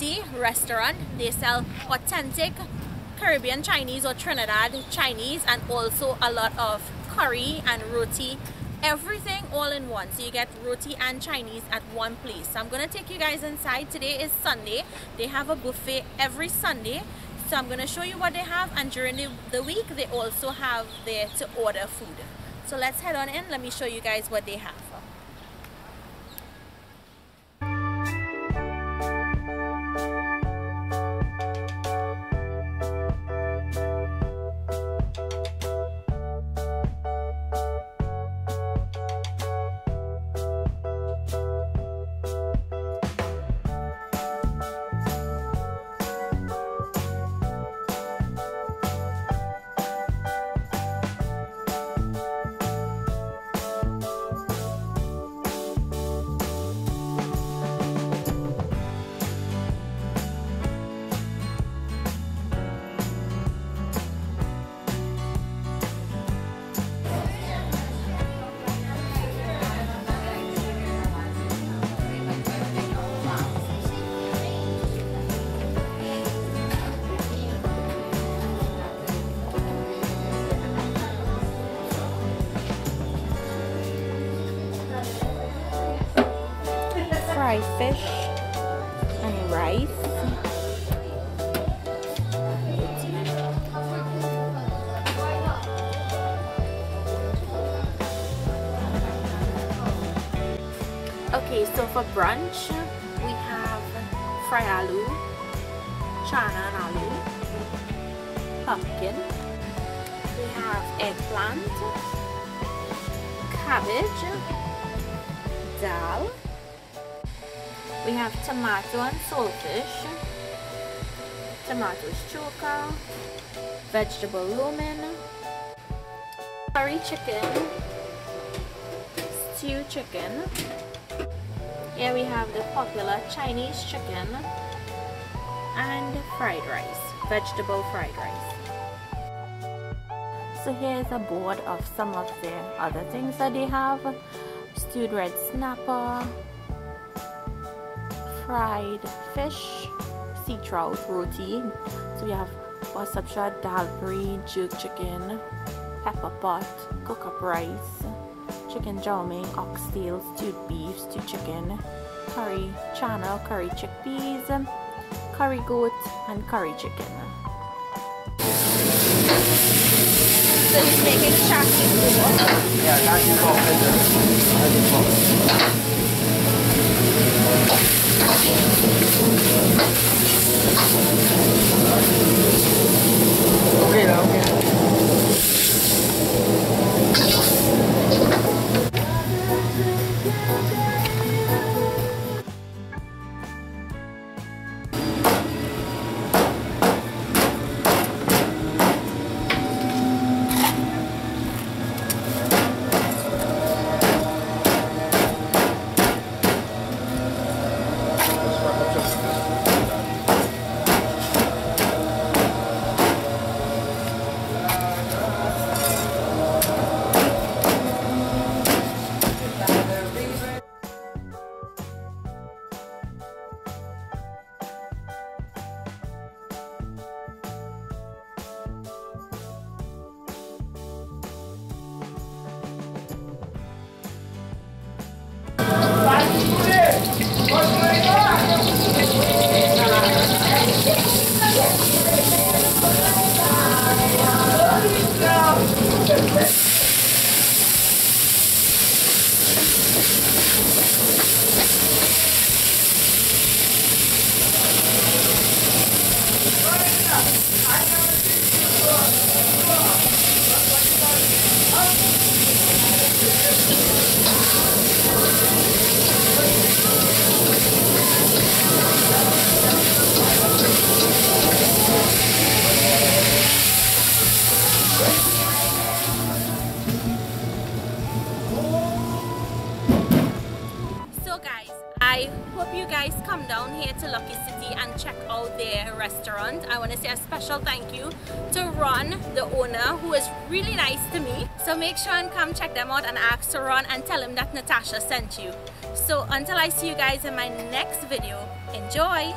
Roti restaurant. They sell authentic Caribbean Chinese or Trinidad Chinese, and also a lot of curry and roti, everything all in one. So you get roti and Chinese at one place. So I'm gonna take you guys inside. Today is Sunday. They have a buffet every Sunday, so I'm gonna show you what they have, and during the week they also have there to order food. So let's head on in. Let me show you guys what they have. Fried fish and rice. Okay, so for brunch we have fried aloo, chana and aloo, pumpkin, we have eggplant, cabbage, dal. We have tomato and saltfish, tomato choka, vegetable lumen, curry chicken, stewed chicken. Here we have the popular Chinese chicken and fried rice, vegetable fried rice. So here's a board of some of the other things that they have. Stewed red snapper, fried fish, sea trout, roti. So we have wasabsha, dhalpuri, jerk chicken, pepper pot, cook up rice, chicken chow mein, oxtail, stewed beef, stewed chicken, curry chana, curry chickpeas, curry goat, and curry chicken. So he's making shaki. Yeah, shaki ball. Okay, now, okay. I hope you guys come down here to Lucky City and check out their restaurant. I want to say a special thank you to Ron, the owner, who is really nice to me. So make sure and come check them out and ask to Ron and tell him that Natasha sent you. So until I see you guys in my next video, enjoy!